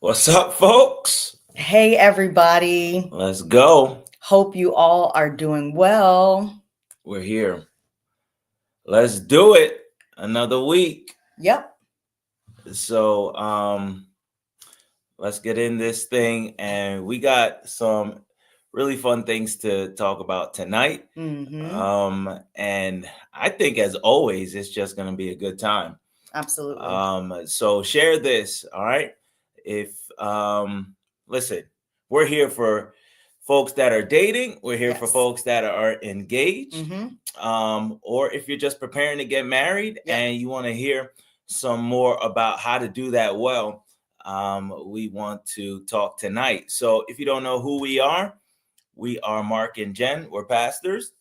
What's up, folks? Hey, everybody. Let's go. Hope you all are doing well. We're here. Let's do it. Another week. Yep. So, let's get in this thing. And we got some really fun things to talk about tonight. Mm-hmm. And I think, as always, it's just going to be a good time. Absolutely. So share this. All right. If, listen, we're here for folks that are dating. We're here for Yes. folks that are engaged. Mm-hmm. Or if you're just preparing to get married Yep. and you want to hear some more about how to do that well, we want to talk tonight. So if you don't know who we are Mark and Jen. We're pastors.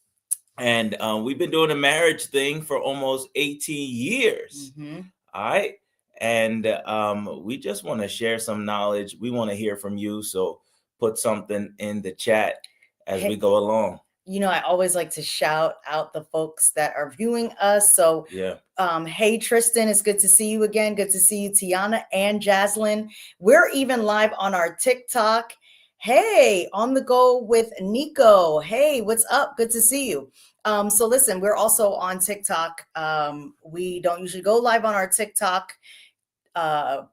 And we've been doing a marriage thing for almost 18 years. Mm-hmm. All right. And we just want to share some knowledge. We want to hear from you. So put something in the chat as we go along. I always like to shout out the folks that are viewing us. So, Yeah. Hey, Tristan, it's good to see you again. Good to see you, Tiana and Jaslyn. We're even live on our TikTok. Hey, on the go with Nico. Hey, what's up? Good to see you. So listen, we're also on TikTok. We don't usually go live on our TikTok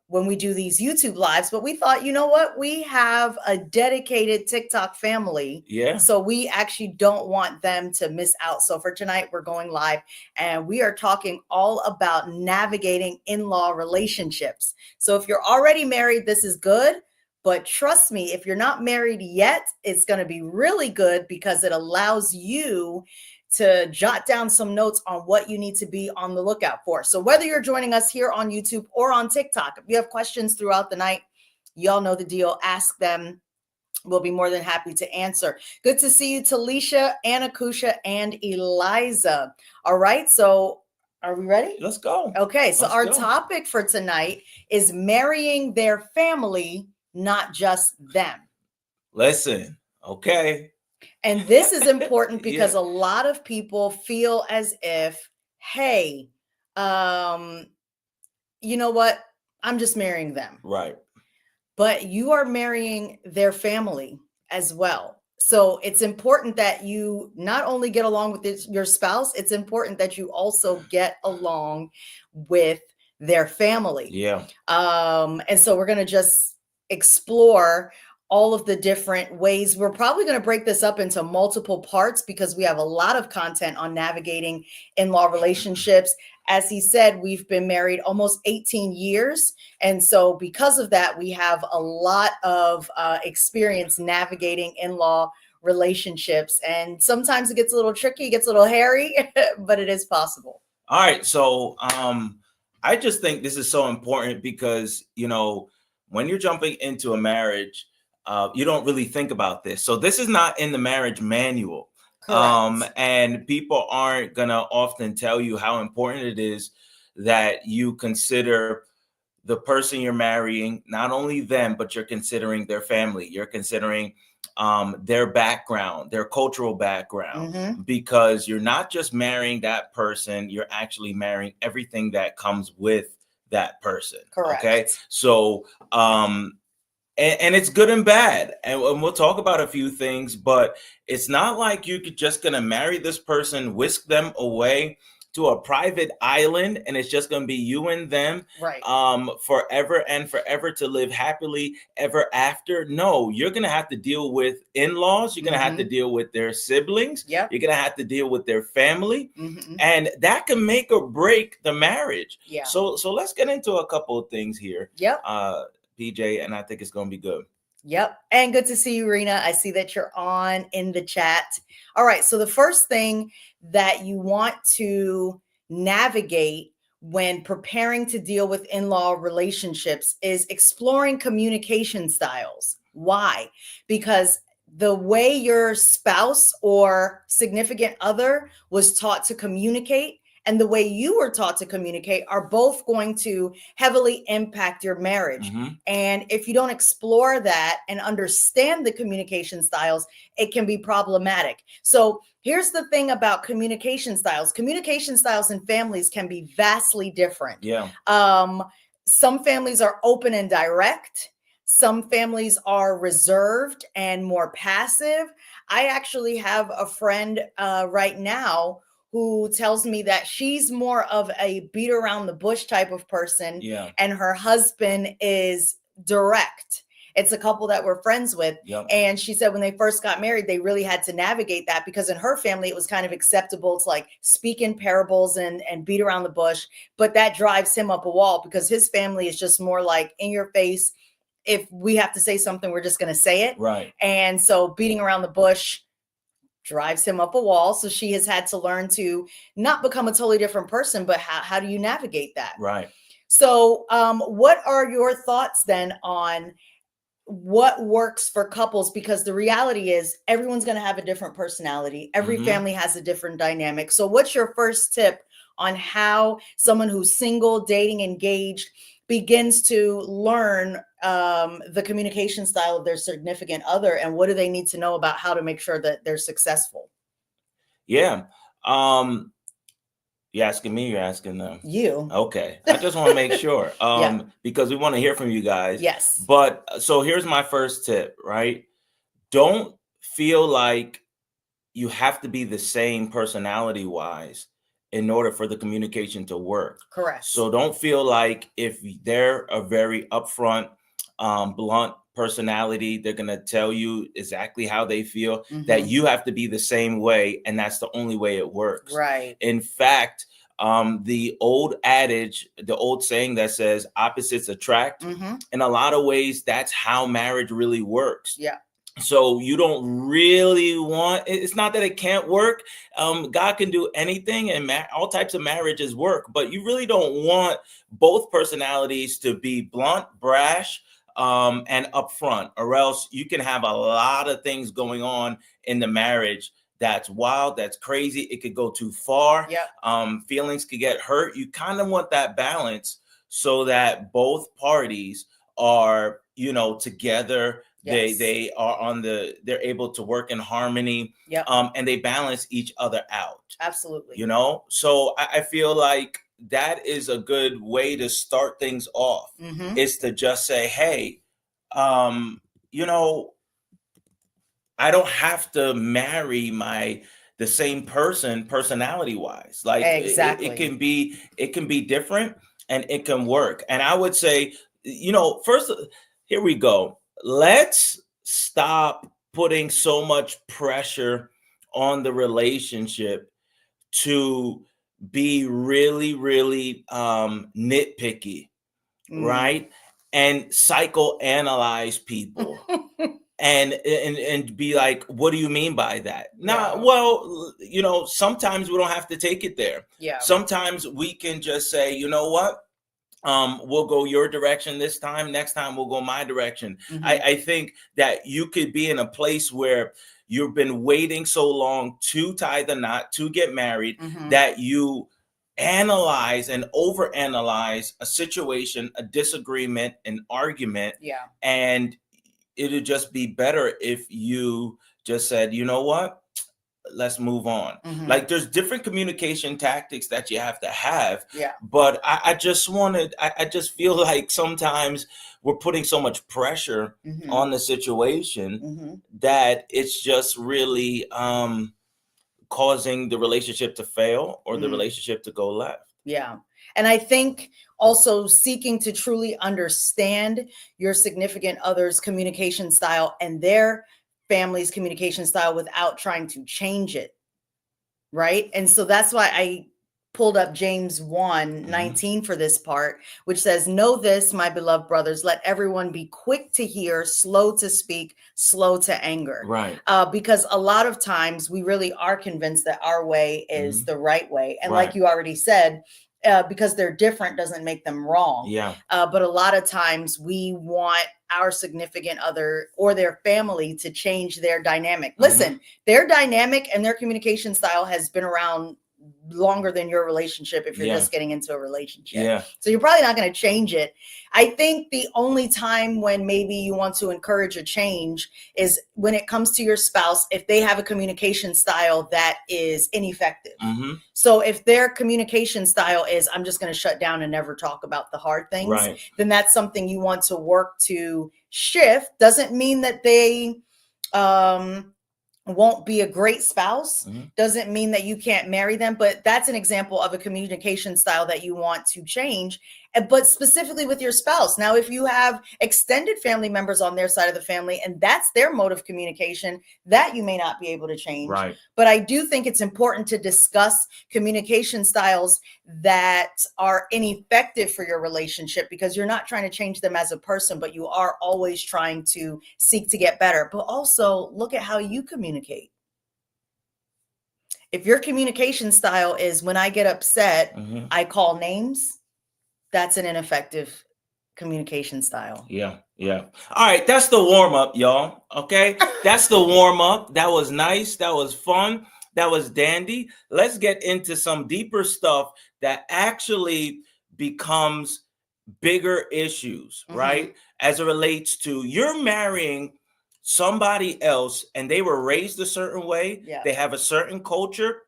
when we do these YouTube lives, but we thought, you know what? We have a dedicated TikTok family. Yeah. So we actually don't want them to miss out. So for tonight, we're going live and we are talking all about navigating in-law relationships. So if you're already married, this is good. But trust me, if you're not married yet, it's going to be really good because it allows you to jot down some notes on what you need to be on the lookout for. So whether you're joining us here on YouTube or on TikTok, if you have questions throughout the night, y'all know the deal. Ask them. We'll be more than happy to answer. Good to see you, Talisha, Anakusha, and Eliza. All right. So are we ready? Let's go. Okay. So our topic for tonight is marrying their family, not just them. Listen. Okay. And this is important because a lot of people feel as if, hey, you know what? I'm just marrying them. Right. But you are marrying their family as well. So it's important that you not only get along with your spouse, it's important that you also get along with their family. Yeah. And so we're going to just explore all of the different ways. We're probably going to break this up into multiple parts because we have a lot of content on navigating in-law relationships. As he said, we've been married almost 18 years. And so because of that, we have a lot of experience navigating in-law relationships. And sometimes it gets a little tricky, it gets a little hairy, but it is possible. All right. So I just think this is so important because, when you're jumping into a marriage, you don't really think about this. So this is not in the marriage manual. Correct. And people aren't going to often tell you how important it is that you consider the person you're marrying, not only them, but you're considering their family. You're considering their background, their cultural background, because you're not just marrying that person, you're actually marrying everything that comes with that person. Correct. Okay. So, and it's good and bad. And we'll talk about a few things, but it's not like you're just going to marry this person, whisk them away to a private island, and it's just going to be you and them, right, forever and forever to live happily ever after. No, you're going to have to deal with in-laws. You're going to have to deal with their siblings. Yep. You're going to have to deal with their family. And that can make or break the marriage. Yeah. So let's get into a couple of things here. Yep. PJ, and I think it's going to be good. Yep. And good to see you, Rena. I see that you're on in the chat. All right. So the first thing that you want to navigate when preparing to deal with in-law relationships is exploring communication styles. Why? Because the way your spouse or significant other was taught to communicate and the way you were taught to communicate are both going to heavily impact your marriage. And if you don't explore that and understand the communication styles, it can be problematic. So here's the thing about communication styles. Communication styles in families can be vastly different. Yeah. Some families are open and direct. Some families are reserved and more passive. I actually have a friend right now who tells me that she's more of a beat around the bush type of person, Yeah. and her husband is direct. It's a couple that we're friends with. Yep. And she said when they first got married, they really had to navigate that, because in her family, it was kind of acceptable to like speak in parables and beat around the bush. But that drives him up a wall, because his family is just more like in your face. If we have to say something, we're just going to say it. Right. And so beating around the bush drives him up a wall. So she has had to learn to not become a totally different person, but how do you navigate that? Right. So what are your thoughts then on what works for couples? Because the reality is everyone's going to have a different personality. Every family has a different dynamic. So what's your first tip on how someone who's single, dating, engaged begins to learn the communication style of their significant other, and what do they need to know about how to make sure that they're successful? Yeah. You asking me? You're asking them? You. Okay. I just want to make sure, Yeah. because we want to hear from you guys. Yes. But so here's my first tip, right? Don't feel like you have to be the same personality wise in order for the communication to work. Correct. So don't feel like if they're a very upfront, blunt personality, they're going to tell you exactly how they feel, that you have to be the same way. And that's the only way it works. Right. In fact, the old adage, the old saying that says opposites attract, in a lot of ways, that's how marriage really works. Yeah. So you don't really want, it's not that it can't work. God can do anything, and all types of marriages work, but you really don't want both personalities to be blunt, brash, and upfront, or else you can have a lot of things going on in the marriage that's wild, that's crazy. It could go too far. Yep. Feelings could get hurt. You kind of want that balance so that both parties are, together. Yes. They are they're able to work in harmony. Yep. And they balance each other out. Absolutely. So I feel like that is a good way to start things off, is to just say, hey, I don't have to marry the same person personality wise. Like exactly. it can be different, and it can work. And I would say, first, here we go. Let's stop putting so much pressure on the relationship to be really, really nitpicky, right? And psychoanalyze people. and be like, what do you mean by that? Well, sometimes we don't have to take it there. Yeah. Sometimes we can just say, you know what? We'll go your direction this time. Next time we'll go my direction. I think that you could be in a place where you've been waiting so long to tie the knot, to get married, that you analyze and overanalyze a situation, a disagreement, an argument. Yeah. And it'd just be better if you just said, you know what? Let's move on. Like, there's different communication tactics that you have to have. Yeah. But I just feel like sometimes we're putting so much pressure on the situation that it's just really causing the relationship to fail, or the relationship to go left. Yeah. And I think also seeking to truly understand your significant other's communication style and their family's communication style without trying to change it. Right. And so that's why I pulled up James 1:19 for this part, which says, know this, my beloved brothers, let everyone be quick to hear, slow to speak, slow to anger. Right. Because a lot of times we really are convinced that our way is the right way. And like you already said, because they're different doesn't make them wrong. Yeah. But a lot of times we want our significant other or their family to change their dynamic. Listen, their dynamic and their communication style has been around longer than your relationship if you're Yeah. just getting into a relationship. Yeah. So you're probably not going to change it. I think the only time when maybe you want to encourage a change is when it comes to your spouse, if they have a communication style that is ineffective. Mm-hmm. So if their communication style is, I'm just going to shut down and never talk about the hard things, Right. then that's something you want to work to shift. Doesn't mean that they won't be a great spouse. Mm-hmm. Doesn't mean that you can't marry them, but that's an example of a communication style that you want to change, but specifically with your spouse. Now, if you have extended family members on their side of the family and that's their mode of communication, that you may not be able to change. Right. But I do think it's important to discuss communication styles that are ineffective for your relationship, because you're not trying to change them as a person, but you are always trying to seek to get better. But also look at how you communicate. If your communication style is, when I get upset, Mm-hmm. I call names, that's an ineffective communication style. Yeah. Yeah. All right. That's the warm up, y'all. Okay. That's the warm up. That was nice. That was fun. That was dandy. Let's get into some deeper stuff that actually becomes bigger issues, Mhm. right? As it relates to, you're marrying somebody else and they were raised a certain way. Yeah. They have a certain culture.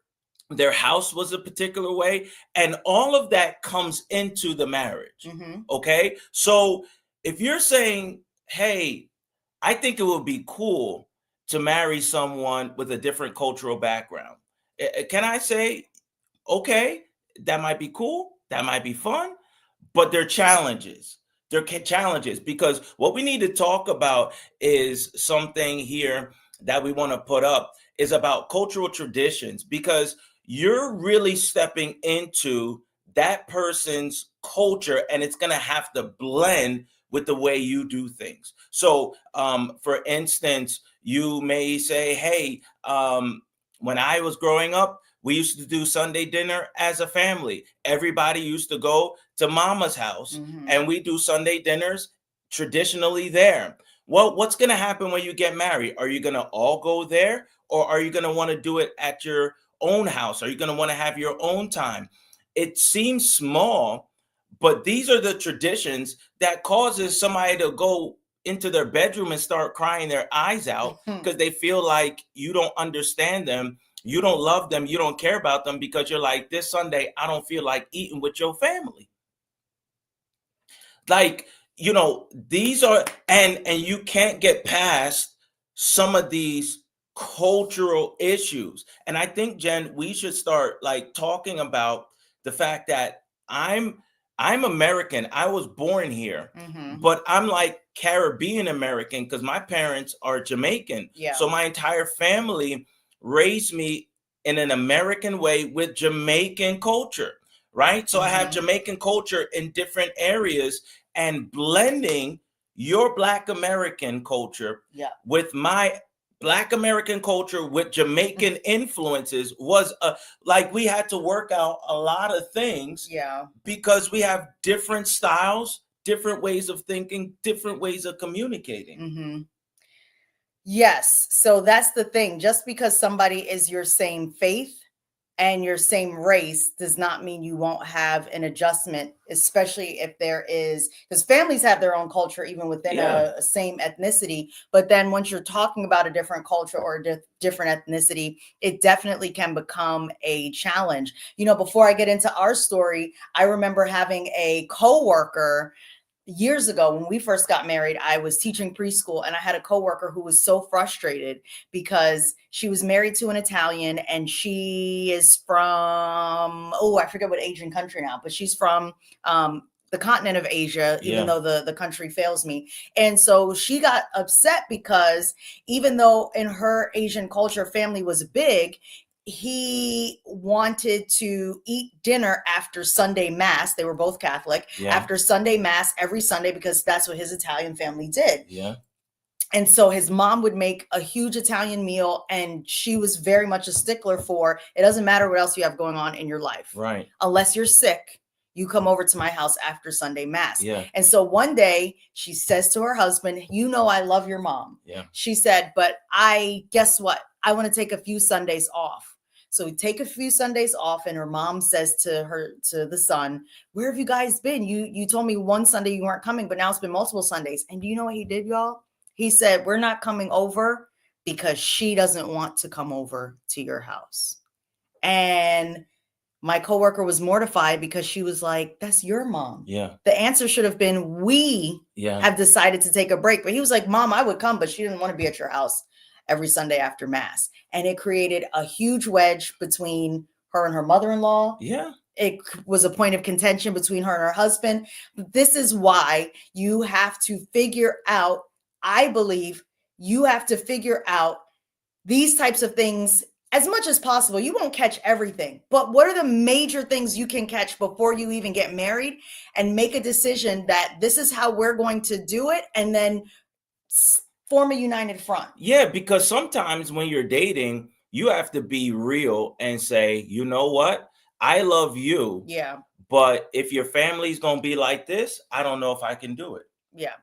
Their house was a particular way. And all of that comes into the marriage. Mhm. Okay. So if you're saying, hey, I think it would be cool to marry someone with a different cultural background, can I say, okay, that might be cool. That might be fun, but there are challenges. There are challenges, because what we need to talk about is something here that we want to put up is about cultural traditions, because you're really stepping into that person's culture and it's going to have to blend with the way you do things. So, for instance, you may say, hey, when I was growing up, we used to do Sunday dinner as a family. Everybody used to go to mama's house, Mhm. and we do Sunday dinners traditionally there. Well, what's going to happen when you get married? Are you going to all go there, or are you going to want to do it at your own house? Are you going to want to have your own time? It seems small, but these are the traditions that causes somebody to go into their bedroom and start crying their eyes out because they feel like you don't understand them, you don't love them, you don't care about them, because you're like, this Sunday I don't feel like eating with your family. Like, these are, and you can't get past some of these cultural issues. And I think, Jen, we should start like talking about the fact that I'm American. I was born here, Mhm. but I'm like Caribbean American because my parents are Jamaican. Yeah. So my entire family raised me in an American way with Jamaican culture, right? So I have Mhm. Jamaican culture in different areas, and blending your Black American culture Yeah. with my Black American culture with Jamaican influences was like we had to work out a lot of things Yeah. because we have different styles, different ways of thinking, different ways of communicating. Mhm. Yes. So that's the thing. Just because somebody is your same faith and your same race does not mean you won't have an adjustment, especially if there is, because families have their own culture even within Yeah. a same ethnicity. But then once you're talking about a different culture or a different ethnicity, it definitely can become a challenge. Before I get into our story, I remember having a coworker years ago when we first got married. I was teaching preschool and I had a coworker who was so frustrated because she was married to an Italian and she is from, I forget what Asian country now, but she's from the continent of Asia, even though the country fails me. And so she got upset because even though in her Asian culture, family was big, he wanted to eat dinner after Sunday Mass. They were both Catholic. Yeah. After Sunday Mass every Sunday, because that's what his Italian family did. Yeah. And so his mom would make a huge Italian meal, and she was very much a stickler for, it doesn't matter what else you have going on in your life. Right. Unless you're sick, you come over to my house after Sunday Mass. Yeah. And so one day she says to her husband, I love your mom. Yeah. She said, but guess what? I want to take a few Sundays off. So we take a few Sundays off, and her mom says to the son, "Where have you guys been? You told me one Sunday you weren't coming, but now it's been multiple Sundays." And do you know what he did, y'all? He said, "We're not coming over because she doesn't want to come over to your house." And my coworker was mortified because she was like, "That's your mom." Yeah. The answer should have been, "We have decided to take a break." But he was like, "Mom, I would come, but she didn't want to be at your house every Sunday after mass." And it created a huge wedge between her and her mother-in-law. Yeah. It was a point of contention between her and her husband. This is why you have to figure out, I believe you have to figure out these types of things as much as possible. You won't catch everything, but what are the major things you can catch before you even get married, and make a decision that this is how we're going to do it, and then form a united front. Yeah, because sometimes when you're dating, you have to be real and say, you know what? I love you. Yeah. But if your family's going to be like this, I don't know if I can do it. Yeah.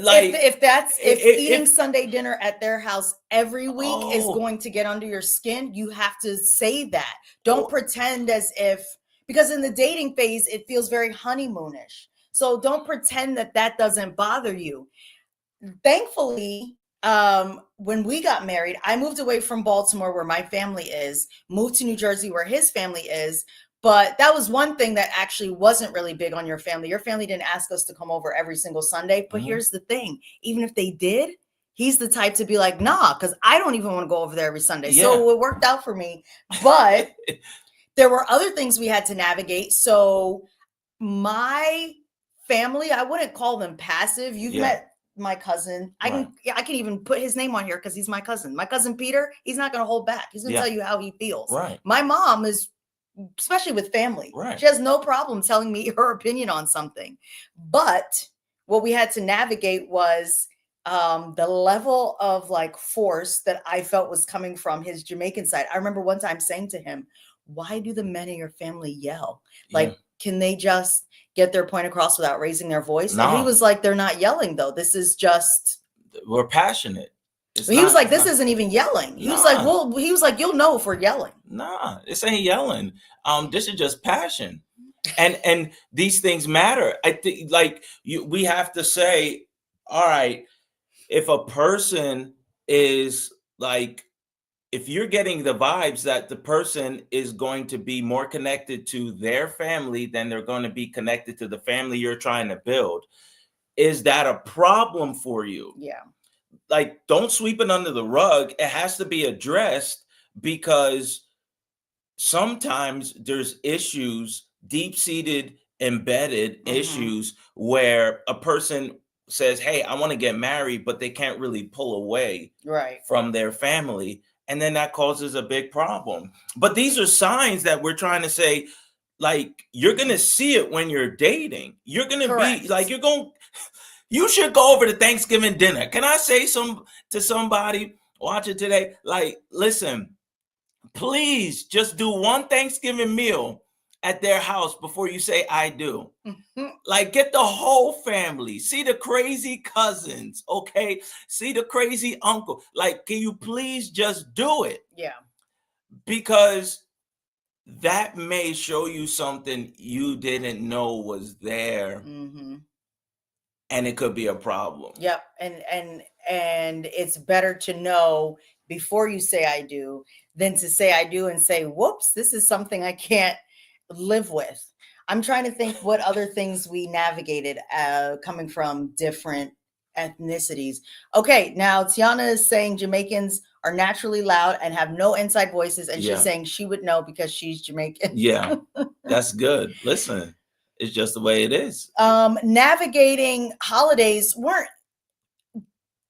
Like if eating Sunday dinner at their house every week is going to get under your skin, you have to say that. Don't pretend as if, because in the dating phase it feels very honeymoonish. So don't pretend that that doesn't bother you. Thankfully, when we got married, I moved away from Baltimore where my family is, moved to New Jersey where his family is. But that was one thing that actually wasn't really big on your family. Your family didn't ask us to come over every single Sunday. But here's the thing. Even if they did, he's the type to be like, nah, because I don't even want to go over there every Sunday. Yeah. So it worked out for me. But there were other things we had to navigate. So my family, I wouldn't call them passive. You've met my cousin. I can even put his name on here because he's my cousin. My cousin Peter, he's not going to hold back. He's going to tell you how he feels. Right. My mom is, especially with family. Right. She has no problem telling me her opinion on something. But what we had to navigate was the level of like force that I felt was coming from his Jamaican side. I remember one time saying to him, "Why do the men in your family yell? Like, can they just get their point across without raising their voice?" No. And he was like, "They're not yelling though. This is just, we're passionate." He was like, "This isn't even yelling." He was like, "Well," he was like, "You'll know if we're yelling." Nah, this ain't yelling. This is just passion, and these things matter. I think like we have to say, all right, if a person is like, if you're getting the vibes that the person is going to be more connected to their family than they're going to be connected to the family you're trying to build, is that a problem for you? Yeah. Like, don't sweep it under the rug. It has to be addressed, because sometimes there's issues, deep-seated, embedded issues where a person says, "Hey, I want to get married," but they can't really pull away from their family. And then that causes a big problem. But these are signs that we're trying to say, like, you're going to see it when you're dating. You're going to be like, you should go over to Thanksgiving dinner. Can I say to somebody watching today, like, listen, please just do one Thanksgiving meal at their house before you say "I do." Like, get the whole family, see the crazy cousins, okay? See the crazy uncle. Like, can you please just do it? Yeah. Because that may show you something you didn't know was there. And it could be a problem. Yep. And it's better to know before you say "I do" than to say "I do" and say, "Whoops, this is something I can't live with." I'm trying to think what other things we navigated coming from different ethnicities. Okay, now Tiana is saying Jamaicans are naturally loud and have no inside voices, and she's saying she would know because she's Jamaican. Yeah, that's good. Listen, it's just the way it is. Navigating holidays weren't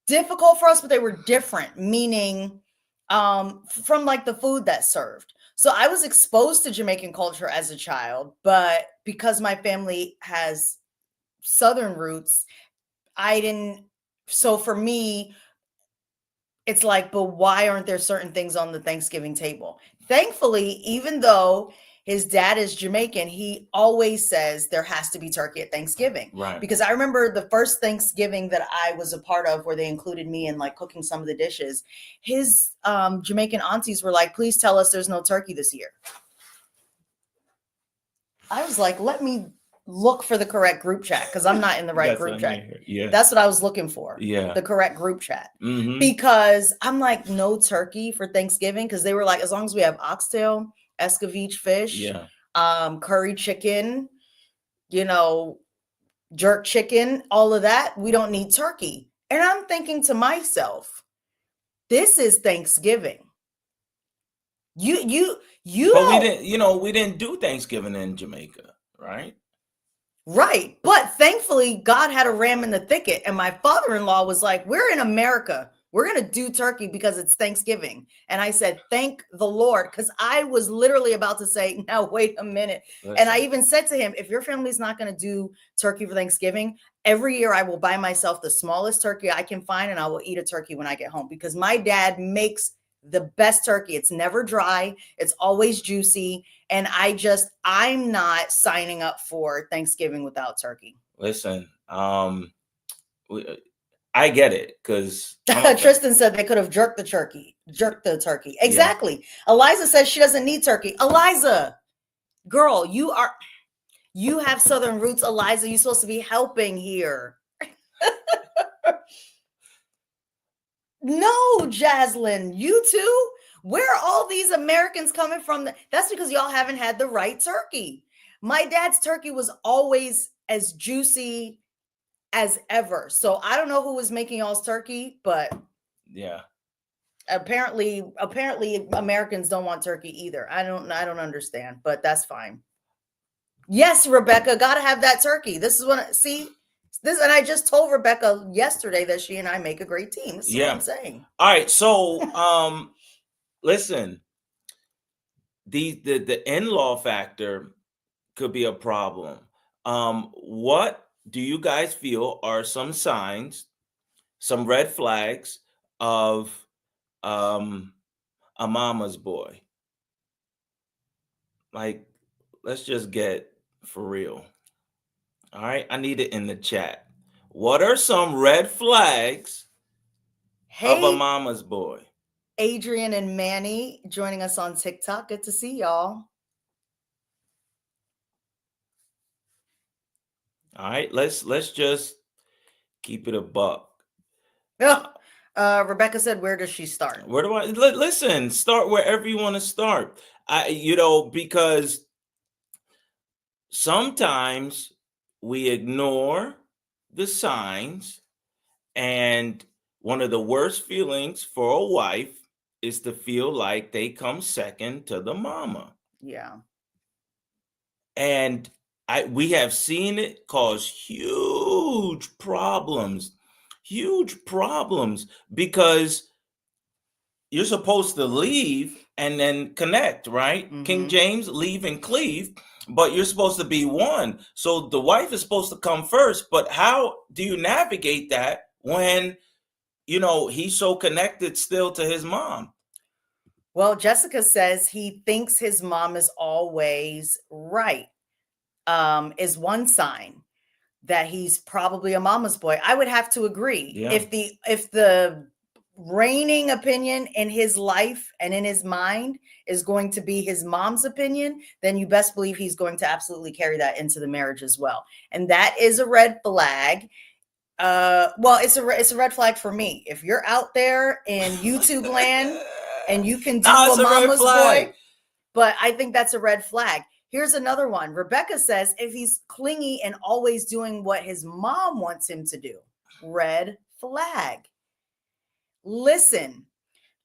difficult for us, but they were different, meaning from like the food that's served. So I was exposed to Jamaican culture as a child, but because my family has Southern roots, I didn't. So for me, it's like, but why aren't there certain things on the Thanksgiving table? Thankfully, even though his dad is Jamaican, he always says there has to be turkey at Thanksgiving. Right. Because I remember the first Thanksgiving that I was a part of where they included me in like cooking some of the dishes. His Jamaican aunties were like, please tell us there's no turkey this year. I was like, let me look for the correct group chat because I'm not in the right group chat. Yeah. That's what I was looking for. Yeah. The correct group chat. Mm-hmm. Because I'm like, no turkey for Thanksgiving. Because they were like, as long as we have oxtail, escovitch fish, Yeah. Curry chicken, you know, jerk chicken, all of that, we don't need turkey. And I'm thinking to myself, this is Thanksgiving. You But we didn't, you know, we didn't do Thanksgiving in Jamaica, right? Right. But thankfully, God had a ram in the thicket. And my father-in-law was like, we're in America. We're going to do turkey because it's Thanksgiving. And I said, thank the Lord. Because I was literally about to say, now, wait a minute. Listen. And I even said to him, if your family's not going to do turkey for Thanksgiving, every year I will buy myself the smallest turkey I can find. And I will eat a turkey when I get home. Because my dad makes the best turkey. It's never dry. It's always juicy. And I'm not signing up for Thanksgiving without turkey. Listen, I get it because Tristan said they could have jerked the turkey. Exactly. Yeah. Eliza says she doesn't need turkey. Eliza, girl, you have Southern roots. Eliza, you're supposed to be helping here. No, Jaslyn, you too? Where are all these Americans coming from? That's because y'all haven't had the right turkey. My dad's turkey was always as juicy as ever. So I don't know who was making y'all's turkey, but yeah. Apparently Americans don't want turkey either. I don't understand, but that's fine. Yes, Rebecca, gotta have that turkey. This is what and I just told Rebecca yesterday that she and I make a great team. This is what I'm saying. All right. So listen, the in-law factor could be a problem. What do you guys feel are some signs, some red flags of a mama's boy? Like, let's just get for real. All right, I need it in the chat. What are some red flags of a mama's boy? Adrian and Manny joining us on TikTok. Good to see y'all. All right, let's just keep it a buck. Rebecca said, where does she start? Where do I listen? Start wherever you want to start. Because sometimes we ignore the signs, and one of the worst feelings for a wife is to feel like they come second to the mama. Yeah. And we have seen it cause huge problems because you're supposed to leave and then connect, right? Mm-hmm. King James, leave and cleave. But you're supposed to be one. So the wife is supposed to come first. But how do you navigate that when, he's so connected still to his mom? Well, Jessica says he thinks his mom is always right, is one sign that he's probably a mama's boy. I would have to agree. Yeah. If the reigning opinion in his life and in his mind is going to be his mom's opinion, then you best believe he's going to absolutely carry that into the marriage as well. And that is a red flag. It's a red flag for me. If you're out there in YouTube land and you can do a mama's boy, but I think that's a red flag. Here's another one. Rebecca says if he's clingy and always doing what his mom wants him to do, red flag. Listen,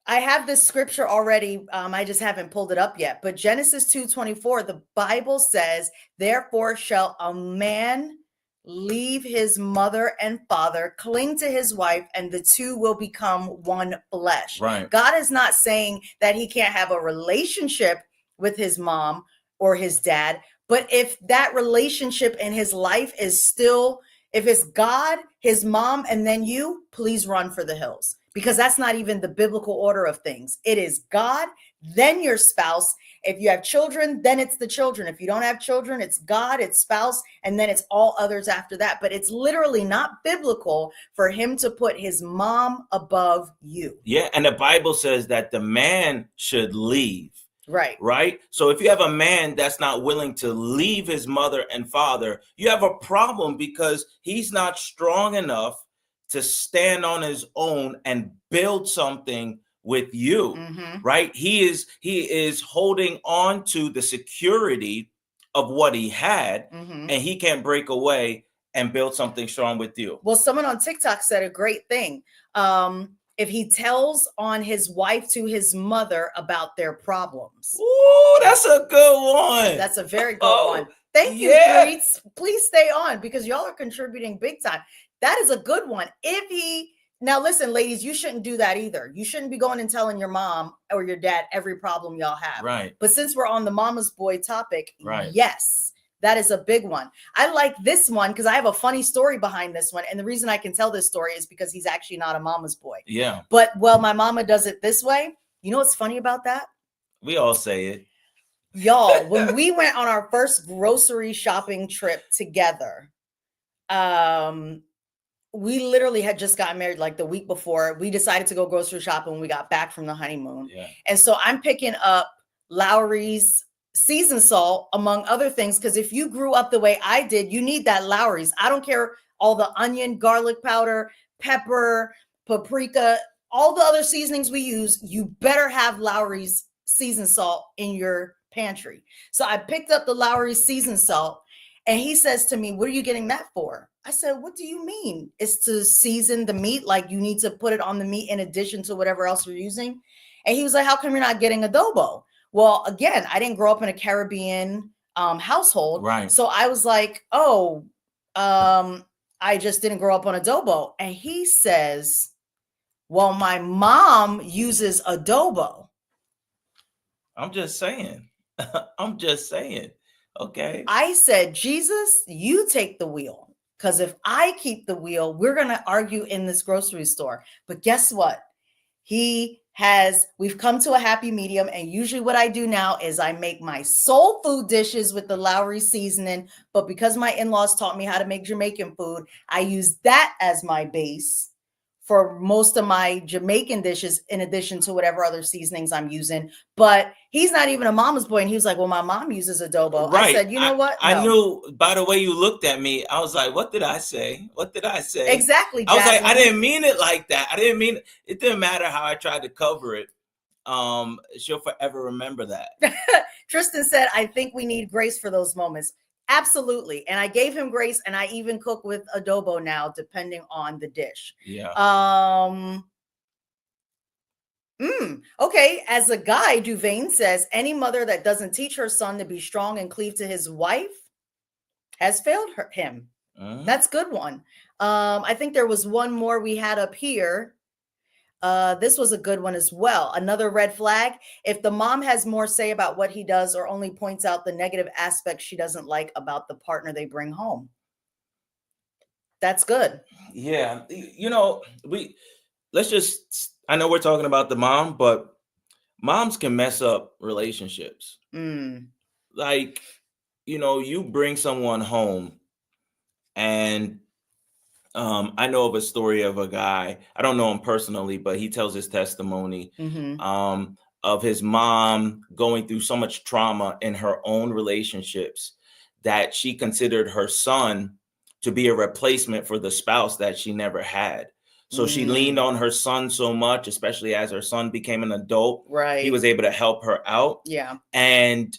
I have this scripture already. I just haven't pulled it up yet. But Genesis 2:24, the Bible says, therefore shall a man leave his mother and father, cling to his wife, and the two will become one flesh. Right. God is not saying that he can't have a relationship with his mom or his dad. But if that relationship in his life is still, if it's God, his mom, and then you, please run for the hills. because that's not even the biblical order of things. It is God, then your spouse. If you have children, then it's the children. If you don't have children, it's God, it's spouse, and then it's all others after that. But it's literally not biblical for him to put his mom above you. Yeah, and the Bible says that the man should leave. Right. Right. So if you have a man that's not willing to leave his mother and father, you have a problem, because he's not strong enough to stand on his own and build something with you. Mm-hmm. Right. He is holding on to the security of what he had, Mm-hmm. and he can't break away and build something strong with you. Well, someone on TikTok said a great thing. If he tells on his wife to his mother about their problems. Ooh, that's a good one. That's a very good one. Thank you, Greets. Please stay on, because y'all are contributing big time. That is a good one. Now listen, ladies, you shouldn't do that either. You shouldn't be going and telling your mom or your dad every problem y'all have. Right. But since we're on the mama's boy topic, right. Yes. That is a big one. I like this one because I have a funny story behind this one. And the reason I can tell this story is because he's actually not a mama's boy. Yeah. But, well, my mama does it this way. You know what's funny about that? We all say it. Y'all, when we went on our first grocery shopping trip together, we literally had just gotten married like the week before. We decided to go grocery shopping when we got back from the honeymoon. Yeah. And so I'm picking up Lawry's seasoned salt, among other things, because if you grew up the way I did, you need that Lawry's. I don't care all the onion, garlic powder, pepper, paprika, all the other seasonings we use, you better have Lawry's seasoned salt in your pantry. So I picked up the Lawry's seasoned salt, and he says to me, "What are you getting that for?" I said, "What do you mean? It's to season the meat, like you need to put it on the meat in addition to whatever else you're using." And he was like, "How come you're not getting adobo?" Well, again, I didn't grow up in a Caribbean household. Right. So I was like, I just didn't grow up on adobo. And he says, "Well, my mom uses adobo." I'm just saying. I'm just saying. Okay. I said, "Jesus, you take the wheel. Because if I keep the wheel, we're going to argue in this grocery store." But guess what? We've come to a happy medium. And usually what I do now is I make my soul food dishes with the Lawry seasoning. But because my in-laws taught me how to make Jamaican food, I use that as my base for most of my Jamaican dishes, in addition to whatever other seasonings I'm using. But he's not even a mama's boy. And he was like, "Well, my mom uses adobo." Right. I said, "You know what? I knew by the way you looked at me. I was like, what did I say? What did I say?" Exactly. I was like, I didn't mean it like that. I didn't mean it. It didn't matter how I tried to cover it. She'll forever remember that. Tristan said, "I think we need grace for those moments." Absolutely. And I gave him grace, and I even cook with adobo now, depending on the dish. Yeah. Okay. As a guy, Duvain says, any mother that doesn't teach her son to be strong and cleave to his wife has failed him. That's a good one. I think there was one more we had up here. This was a good one as well. Another red flag: if the mom has more say about what he does or only points out the negative aspects she doesn't like about the partner they bring home. That's good. Yeah. You know, I know we're talking about the mom, but moms can mess up relationships. Like, you bring someone home, and I know of a story of a guy. I don't know him personally, but he tells his testimony of his mom going through so much trauma in her own relationships that she considered her son to be a replacement for the spouse that she never had. So she leaned on her son so much, especially as her son became an adult. Right. He was able to help her out. Yeah. And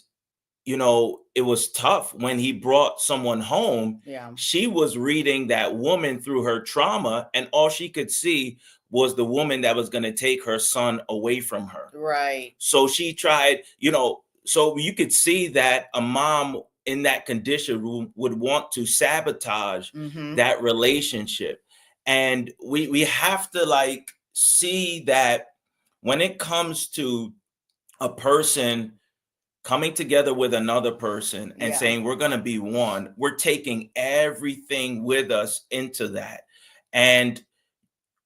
it was tough when he brought someone home. Yeah. She was reading that woman through her trauma, and all she could see was the woman that was going to take her son away from her. Right. So she tried, so you could see that a mom in that condition would want to sabotage that relationship. And we have to see that when it comes to a person coming together with another person and saying, we're going to be one, we're taking everything with us into that. And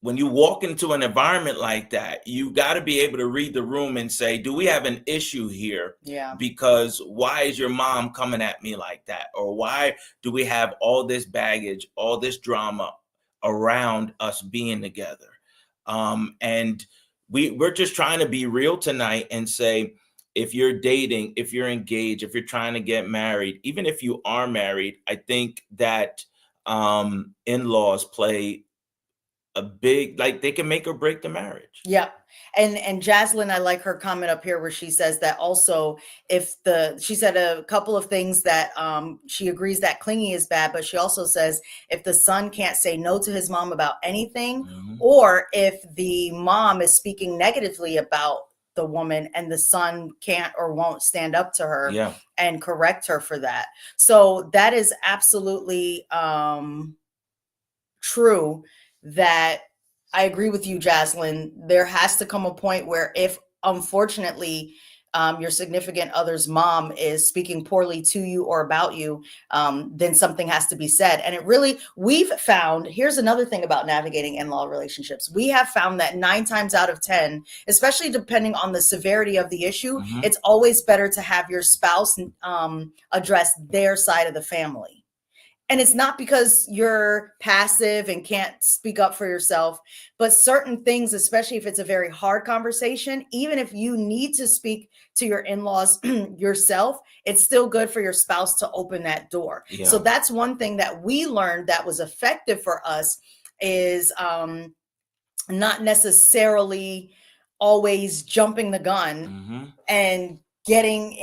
when you walk into an environment like that, you got to be able to read the room and say, do we have an issue here? Yeah. Because why is your mom coming at me like that? Or why do we have all this baggage, all this drama around us being together? And we're just trying to be real tonight and say, if you're dating, if you're engaged, if you're trying to get married, even if you are married, I think that in-laws play a big, like, they can make or break the marriage. Yeah. And Jaslyn, I like her comment up here where she says that also she said a couple of things that she agrees that clingy is bad, but she also says if the son can't say no to his mom about anything, or if the mom is speaking negatively about the woman and the son can't or won't stand up to her and correct her for that. So that is absolutely true. That I agree with you, Jaslyn. There has to come a point where if, unfortunately, your significant other's mom is speaking poorly to you or about you, then something has to be said. And we've found, here's another thing about navigating in-law relationships. We have found that 9 times out of 10, especially depending on the severity of the issue, it's always better to have your spouse address their side of the family. And it's not because you're passive and can't speak up for yourself, but certain things, especially if it's a very hard conversation, even if you need to speak to your in-laws yourself, it's still good for your spouse to open that door. Yeah. So that's one thing that we learned that was effective for us is not necessarily always jumping the gun and getting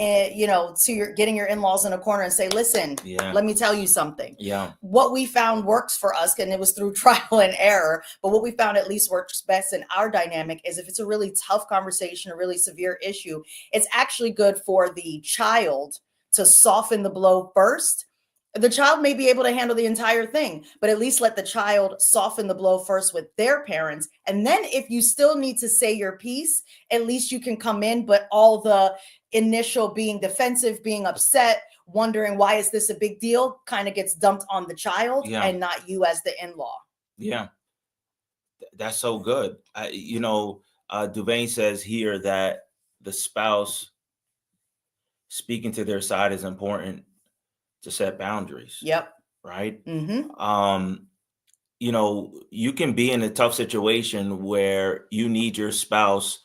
getting your in-laws in a corner and say, listen, let me tell you something. What we found works for us, and it was through trial and error, but what we found at least works best in our dynamic is if it's a really tough conversation, a really severe issue, it's actually good for the child to soften the blow first. The child may be able to handle the entire thing, but at least let the child soften the blow first with their parents. And then if you still need to say your piece, at least you can come in, but all the initial being defensive, being upset, wondering why is this a big deal, kind of gets dumped on the child and not you as the in-law. Yeah, that's so good. Duvain says here that the spouse speaking to their side is important to set boundaries. Right. You can be in a tough situation where you need your spouse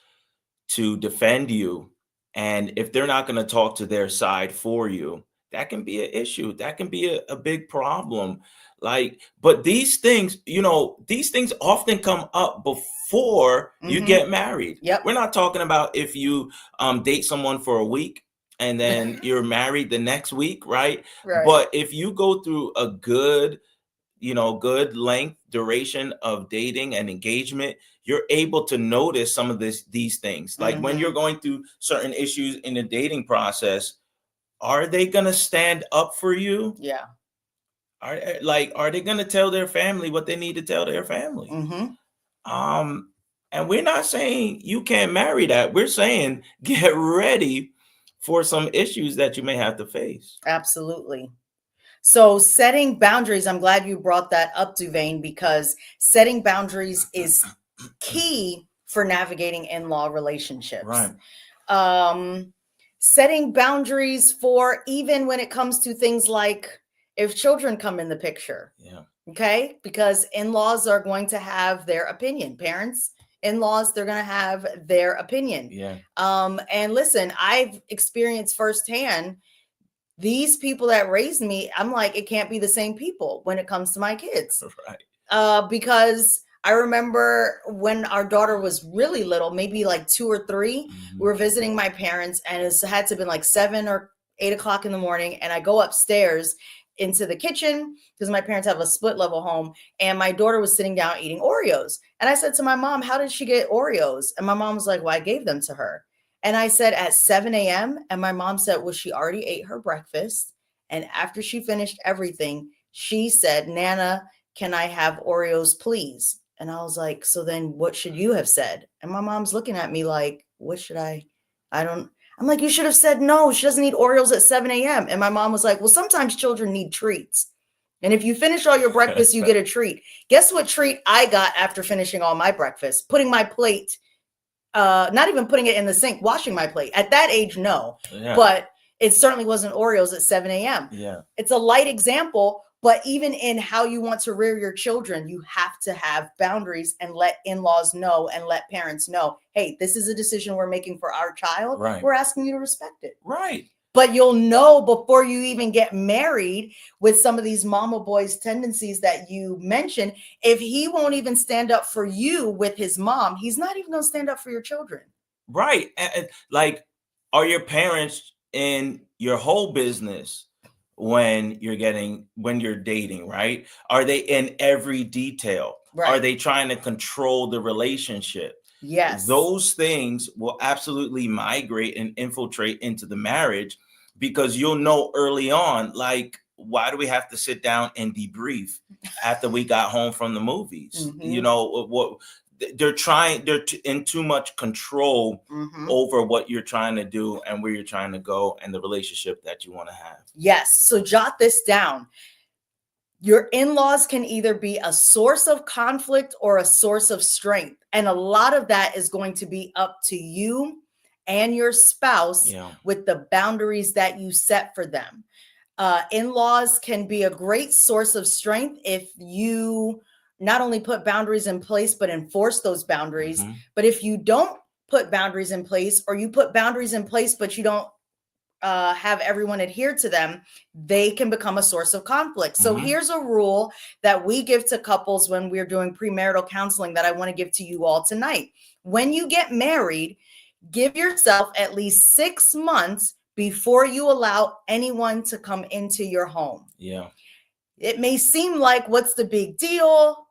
to defend you. And if they're not going to talk to their side for you, that can be an issue. That can be a big problem. But these things often come up before you get married. We're not talking about if you date someone for a week and then you're married the next week, right? But if you go through a good length duration of dating and engagement, you're able to notice some of these things. Like when you're going through certain issues in the dating process, are they going to stand up for you? Are they going to tell their family what they need to tell their family? And we're not saying you can't marry that. We're saying get ready for some issues that you may have to face. Absolutely. So setting boundaries, I'm glad you brought that up, Duvain, because setting boundaries is key for navigating in-law relationships. Setting boundaries for even when it comes to things like if children come in the picture. Okay. Because in-laws are going to have their opinion. Parents, in-laws, they're going to have their opinion. And listen, I've experienced firsthand these people that raised me. I'm like, it can't be the same people when it comes to my kids. Because I remember when our daughter was really little, maybe like 2 or 3, we were visiting my parents, and it had to have been like 7 or 8 o'clock in the morning. And I go upstairs into the kitchen because my parents have a split level home, and my daughter was sitting down eating Oreos. And I said to my mom, how did she get Oreos? And my mom was like, well, I gave them to her. And I said at 7 a.m. And my mom said, well, she already ate her breakfast. And after she finished everything, she said, Nana, can I have Oreos, please? And I was like, so then what should you have said? And my mom's looking at me like, what should I'm like, you should have said no. She doesn't eat Oreos at 7 a.m. And my mom was like, well, sometimes children need treats. And if you finish all your breakfast, you get a treat. Guess what treat I got after finishing all my breakfast? Putting my plate, not even putting it in the sink, washing my plate. At that age, no. Yeah. But it certainly wasn't Oreos at 7 a.m. Yeah. It's a light example, but even in how you want to rear your children, you have to have boundaries and let in-laws know and let parents know, hey, this is a decision we're making for our child. Right. We're asking you to respect it. Right. But you'll know before you even get married with some of these mama boys tendencies that you mentioned, if he won't even stand up for you with his mom, he's not even going to stand up for your children. Right. And, like, are your parents in your whole business when you're dating, right? Are they in every detail? Right. Are they trying to control the relationship? Yes. Those things will absolutely migrate and infiltrate into the marriage, because you'll know early on, like, why do we have to sit down and debrief after we got home from the movies? Mhm. You know, what they're in too much control Mhm. over what you're trying to do and where you're trying to go and the relationship that you want to have. Yes. So jot this down. Your in-laws can either be a source of conflict or a source of strength. And a lot of that is going to be up to you and your spouse with the boundaries that you set for them. In-laws can be a great source of strength if you not only put boundaries in place, but enforce those boundaries. Mhm. But if you don't put boundaries in place, or you put boundaries in place, but you don't have everyone adhere to them, they can become a source of conflict. So here's a rule that we give to couples when we're doing premarital counseling that I want to give to you all tonight. When you get married, give yourself at least 6 months before you allow anyone to come into your home. Yeah. It may seem like, what's the big deal?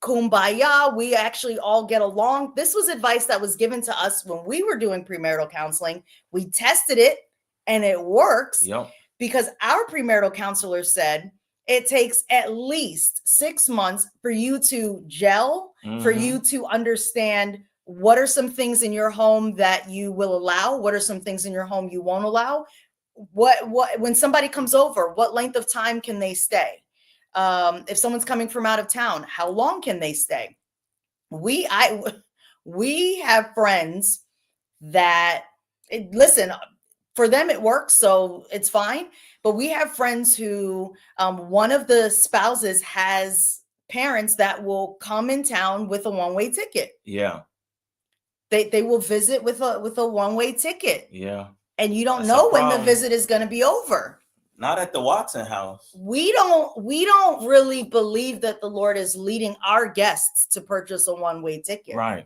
Kumbaya, we actually all get along. This was advice that was given to us when we were doing premarital counseling. We tested it and it works. Yep. Because our premarital counselor said it takes at least 6 months for you to gel, for you to understand what are some things in your home that you will allow, what are some things in your home you won't allow, what when somebody comes over, what length of time can they stay? If someone's coming from out of town, how long can they stay? We have friends that, listen, for them it works, so it's fine. But we have friends who one of the spouses has parents that will come in town with a one-way ticket. Yeah. They will visit with a one-way ticket. Yeah. And you don't know when the visit is going to be over. Not at the Watson house. We don't really believe that the Lord is leading our guests to purchase a one-way ticket. Right.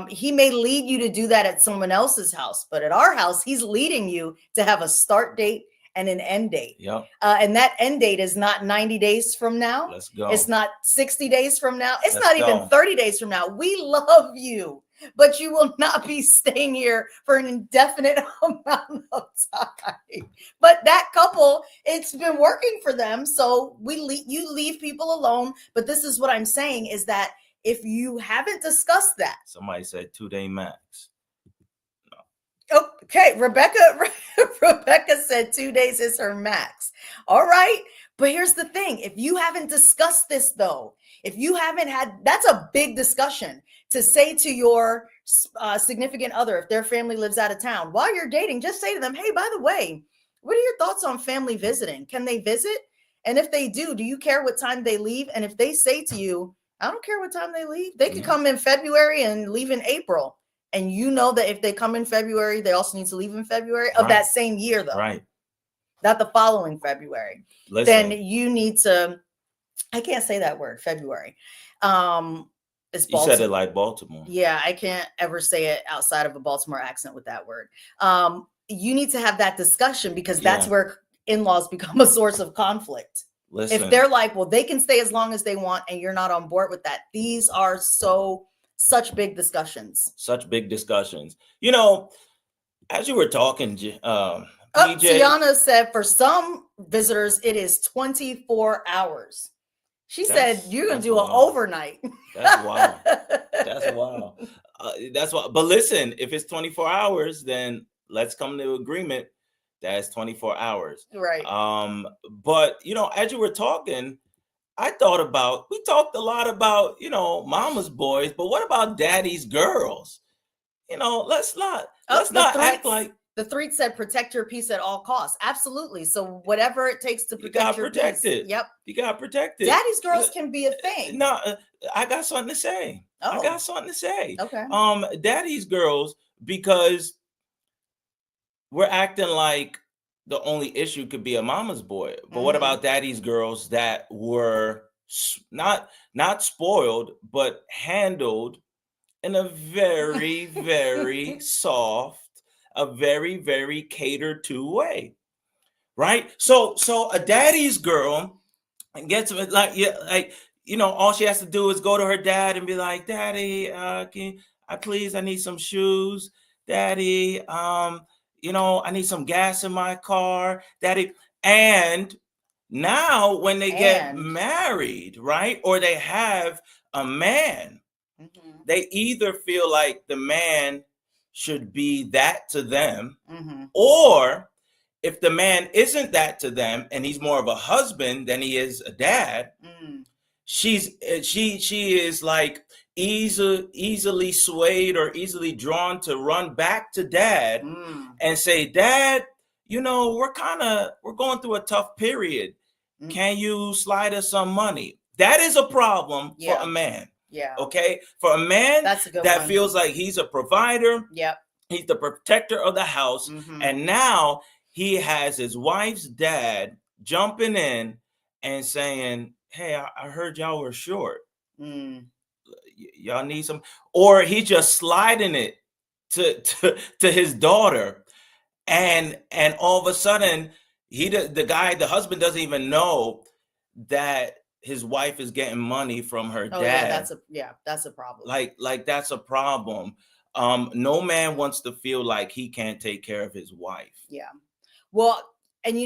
He may lead you to do that at someone else's house, but at our house, he's leading you to have a start date and an end date. Yep. And that end date is not 90 days from now. Let's go. It's not 60 days from now. It's Let's not go. even 30 days from now. We love you, but you will not be staying here for an indefinite amount of time. But that couple, it's been working for them. So you leave people alone. But this is what I'm saying is that if you haven't discussed that. Somebody said 2-day max. No. Okay. Rebecca said 2 days is her max. All right. But here's the thing. If you haven't discussed this, though, if you haven't had, that's a big discussion to say to your significant other, if their family lives out of town, while you're dating, just say to them, hey, by the way, what are your thoughts on family visiting? Can they visit? And if they do you care what time they leave? And if they say to you, I don't care what time they leave, they could come in February and leave in April. And you know that if they come in February, they also need to leave in February of that same year, though. Right. Not the following February. Listen. Then you need to, I can't say that word, February. It's you said it like Baltimore. Yeah, I can't ever say it outside of a Baltimore accent with that word. You need to have that discussion because that's where in-laws become a source of conflict. Listen. If they're like, well, they can stay as long as they want and you're not on board with that. These are such big discussions. Such big discussions. You know, as you were talking, Tiana said for some visitors, it is 24 hours. She said, you're going to do an overnight. That's wild. That's wild. That's why. But listen, if it's 24 hours, then let's come to agreement. That's 24 hours. Right. But as you were talking, we talked a lot about, mama's boys, but what about daddy's girls? Let's not act like the threat said protect your peace at all costs. Absolutely. So whatever it takes to protect your peace. Yep. You got to protect it. Daddy's girls can be a thing. No, I got something to say. I got something to say. Okay. Daddy's girls, because we're acting like the only issue could be a mama's boy. But what about daddy's girls that were not spoiled, but handled in a very, very soft, a very, very catered to way, right? So a daddy's girl gets all she has to do is go to her dad and be like, Daddy, I need some shoes, Daddy. I need some gas in my car, Daddy. And now when they get married, right, or they have a man, they either feel like the man should be that to them, or if the man isn't that to them and he's more of a husband than he is a dad, she is like easily swayed or easily drawn to run back to dad and say, Dad, we're going through a tough period. Can you slide us some money? That is a problem for a man. Yeah. Okay. For a man that feels like he's a provider. Yep. He's the protector of the house. And now he has his wife's dad jumping in and saying, hey, I heard y'all were short. Y'all need some, or he just sliding it to his daughter. And all of a sudden the husband doesn't even know that his wife is getting money from her dad. That's a problem. Like that's a problem. No man wants to feel like he can't take care of his wife. Yeah. Well, and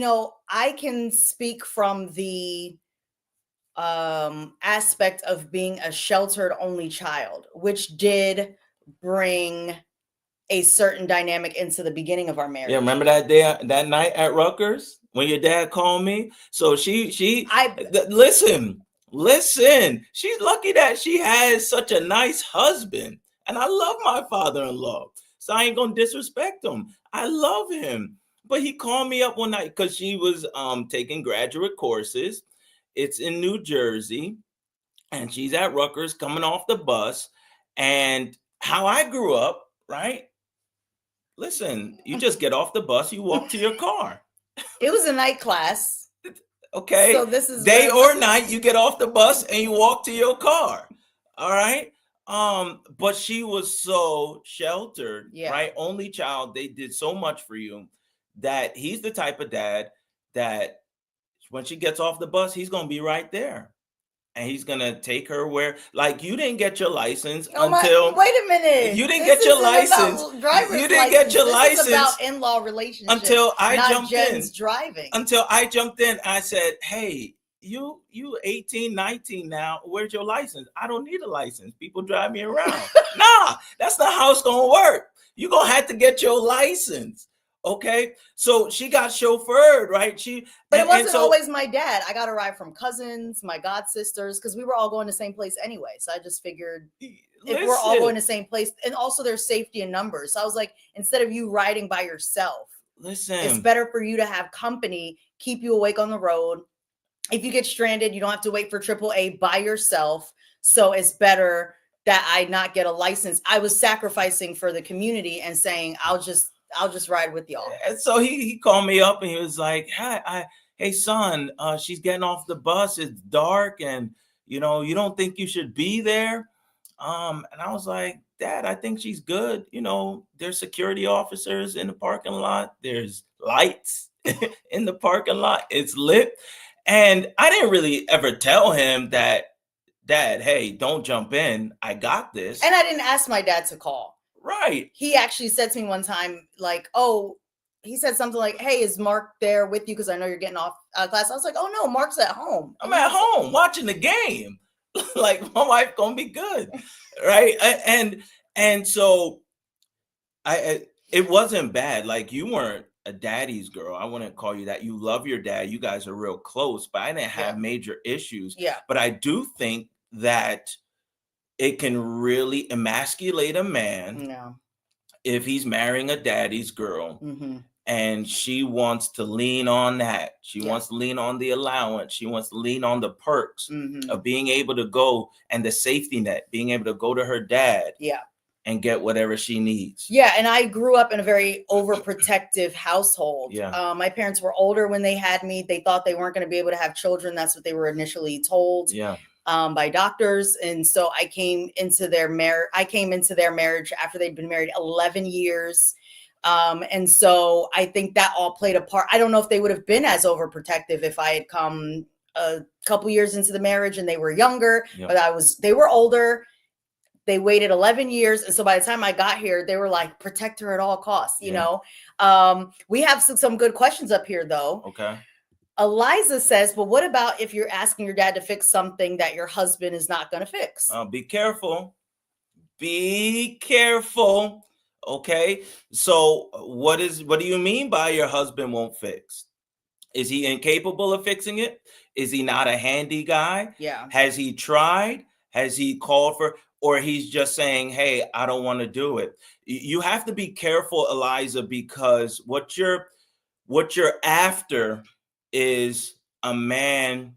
I can speak from the aspect of being a sheltered only child, which did bring a certain dynamic into the beginning of our marriage. Yeah, remember that night at Rutgers when your dad called me? So listen, she's lucky that she has such a nice husband. And I love my father-in-law. So I ain't gonna disrespect him. I love him. But he called me up one night because she was taking graduate courses. It's in New Jersey, and she's at Rutgers coming off the bus. And how I grew up, right? Listen, you just get off the bus, you walk to your car. It was a night class. Okay. So this is day or night, you get off the bus and you walk to your car. All right. But she was so sheltered, right? Only child. They did so much for you that he's the type of dad that when she gets off the bus, he's going to be right there. And he's going to take her where, like, you didn't get your license until... Wait a minute. You didn't get your license. You didn't get your license. This is about in-law relationships, until I jumped Jen's driving. Until I jumped in, I said, hey, you 18, 19 now. Where's your license? I don't need a license. People drive me around. Nah, that's not how it's going to work. You're going to have to get your license. Okay, so she got chauffeured, right? But it wasn't always my dad. I got a ride from cousins, my god sisters, because we were all going to the same place anyway. So I just figured if we're all going to the same place, and also there's safety in numbers. So I was like, instead of you riding by yourself, it's better for you to have company, keep you awake on the road. If you get stranded, you don't have to wait for AAA by yourself. So it's better that I not get a license. I was sacrificing for the community and saying, I'll just ride with y'all. And so he called me up and he was like, hey son, she's getting off the bus. It's dark and, you don't think you should be there. And I was like, Dad, I think she's good. There's security officers in the parking lot. There's lights in the parking lot. It's lit. And I didn't really ever tell him that, Dad, hey, don't jump in. I got this. And I didn't ask my dad to call. Right. He actually said to me one time, like, he said something like, hey, is Mark there with you? Because I know you're getting off class. I was like, oh, no, Mark's at home. I'm at home watching the game. Like, my wife going to be good. Right. And so it wasn't bad. Like, you weren't a daddy's girl. I wouldn't call you that. You love your dad. You guys are real close, but I didn't have major issues. Yeah. But I do think that it can really emasculate a man if he's marrying a daddy's girl. And she wants to lean on that. She wants to lean on the allowance. She wants to lean on the perks of being able to go, and the safety net, being able to go to her dad and get whatever she needs. Yeah. And I grew up in a very overprotective household. My parents were older when they had me. They thought they weren't going to be able to have children. That's what they were initially told by doctors. And so I came into their marriage after they'd been married 11 years. And so I think that all played a part. I don't know if they would have been as overprotective if I had come a couple years into the marriage and they were younger, but they were older. They waited 11 years. And so by the time I got here, they were like, protect her at all costs, you know? We have some good questions up here though. Okay. Eliza says, but what about if you're asking your dad to fix something that your husband is not going to fix? Be careful. Be careful. Okay. So what do you mean by your husband won't fix? Is he incapable of fixing it? Is he not a handy guy? Yeah. Has he tried? Has he called for, or he's just saying, hey, I don't want to do it? You have to be careful, Eliza, because what you're after is a man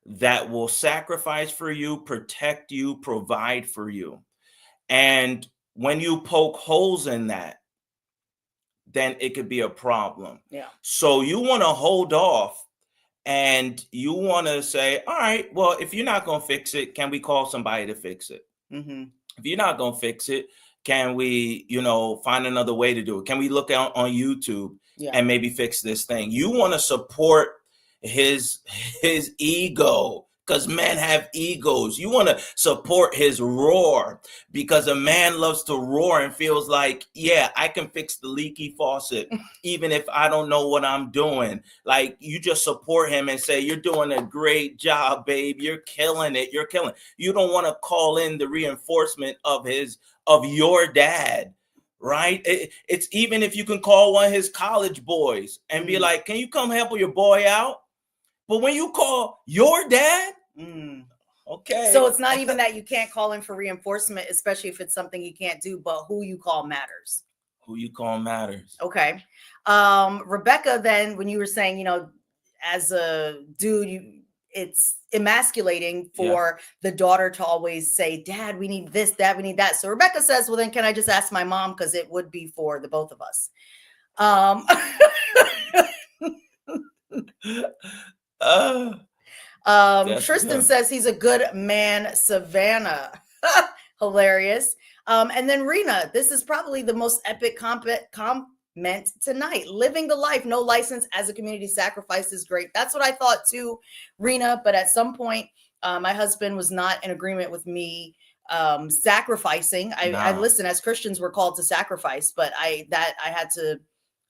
that will sacrifice for you, protect you, provide for you. And when you poke holes in that, then it could be a problem. Yeah. So you want to hold off, and you want to say, all right, well, if you're not going to fix it, can we call somebody to fix it? If you're not going to fix it, can we, find another way to do it? Can we look out on YouTube and maybe fix this thing? You want to support his ego, because men have egos. You want to support his roar, because a man loves to roar and feels like, yeah, I can fix the leaky faucet, even if I don't know what I'm doing. Like, you just support him and say, you're doing a great job, babe. You're killing it. You're killing it. You don't want to call in the reinforcement of your dad. Right. It's even if you can call one of his college boys and be like, can you come help your boy out? But when you call your dad, okay. So it's not even that you can't call in for reinforcement, especially if it's something you can't do, but who you call matters. Who you call matters. Okay. Rebecca, then when you were saying, as a dude, it's emasculating for the daughter to always say, Dad, we need this, Dad, we need that. So Rebecca says, well, then can I just ask my mom? Because it would be for the both of us. Tristan says he's a good man, Savannah. Hilarious. And then Rena, this is probably the most epic comment tonight. Living the life, no license as a community sacrifice is great. That's what I thought too, Rena. But at some point, my husband was not in agreement with me sacrificing. I listen, as Christians, we're called to sacrifice, but I had to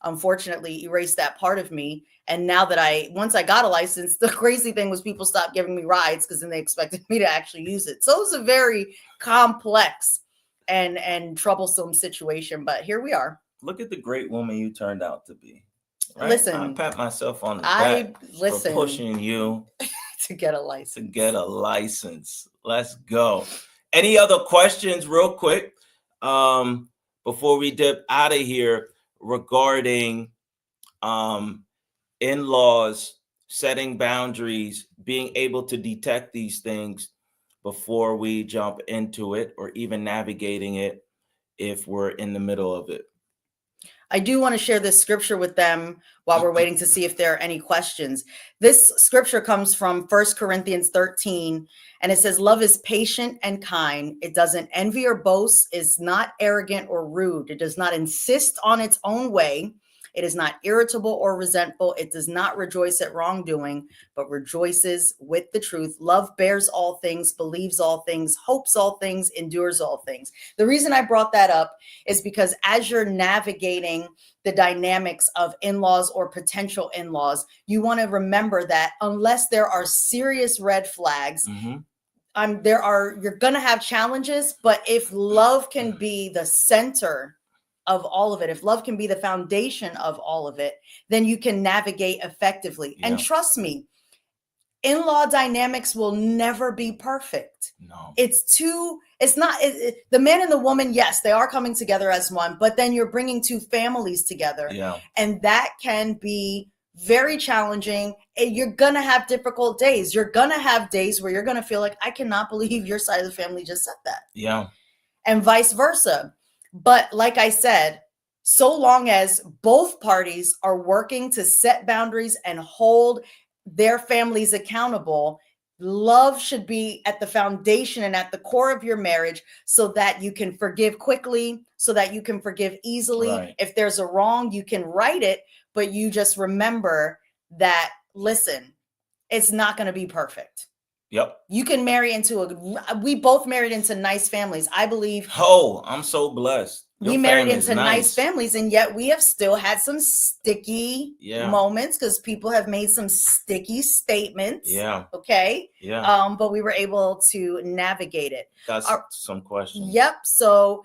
unfortunately erase that part of me. And now that once I got a license, the crazy thing was people stopped giving me rides because then they expected me to actually use it. So it was a very complex and troublesome situation, but here we are. Look at the great woman you turned out to be. Right? Listen, I pat myself on the back for pushing you to get a license. Let's go. Any other questions real quick before we dip out of here regarding in-laws, setting boundaries, being able to detect these things before we jump into it, or even navigating it if we're in the middle of it? I do want to share this scripture with them while we're waiting to see if there are any questions. This scripture comes from 1 Corinthians 13, and it says, love is patient and kind. It doesn't envy or boast, is not arrogant or rude. It does not insist on its own way. It is not irritable or resentful. It does not rejoice at wrongdoing, but rejoices with the truth. Love bears all things, believes all things, hopes all things, endures all things. The reason I brought that up is because as you're navigating the dynamics of in-laws or potential in-laws, you want to remember that unless there are serious red flags, you're going to have challenges. But if love can be the center of all of it, if love can be the foundation of all of it, then you can navigate effectively. Yeah. And trust me, in-law dynamics will never be perfect. No. It's not the man and the woman, yes, they are coming together as one, but then you're bringing two families together. Yeah. And that can be very challenging. You're gonna have difficult days. You're gonna have days where you're gonna feel like, I cannot believe your side of the family just said that. Yeah. And vice versa. But like I said, so long as both parties are working to set boundaries and hold their families accountable, love should be at the foundation and at the core of your marriage, so that you can forgive quickly, so that you can forgive easily. Right. If there's a wrong, you can right it, but you just remember that, listen, it's not going to be perfect. Yep. You can marry we both married into nice families. I believe. Oh, I'm so blessed. We married into nice families, and yet we have still had some sticky moments because people have made some sticky statements. Yeah. Okay. Yeah. But we were able to navigate it. That's some questions. Yep. So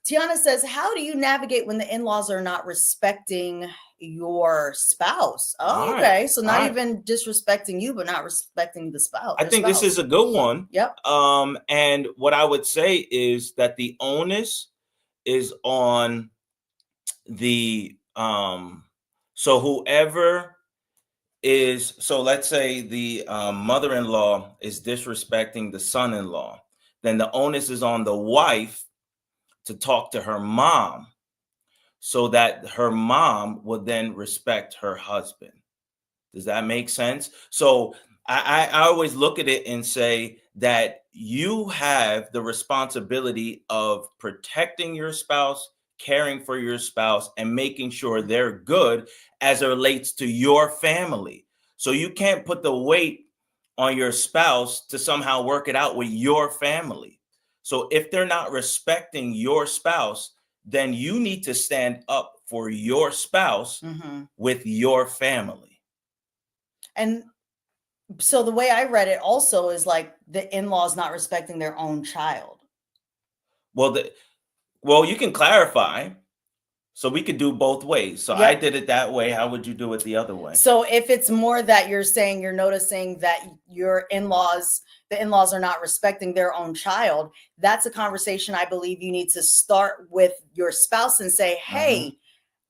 Tiana says, how do you navigate when the in-laws are not respecting your spouse? Oh, okay. So not even disrespecting you, but not respecting the spouse. I think this is a good one. Yep. And what I would say is that the onus is on the so whoever is, so let's say the mother-in-law is disrespecting the son-in-law, then the onus is on the wife to talk to her mom so that her mom will then respect her husband. Does that make sense? So I always look at it and say that you have the responsibility of protecting your spouse, caring for your spouse, and making sure they're good as it relates to your family. So you can't put the weight on your spouse to somehow work it out with your family. So if they're not respecting your spouse, then you need to stand up for your spouse with your family. And so the way I read it also is like the in-laws not respecting their own child. Well, you can clarify. So we could do both ways. So I did it that way. How would you do it the other way? So if it's more that you're saying you're noticing that the in-laws are not respecting their own child, that's a conversation I believe you need to start with your spouse and say, hey,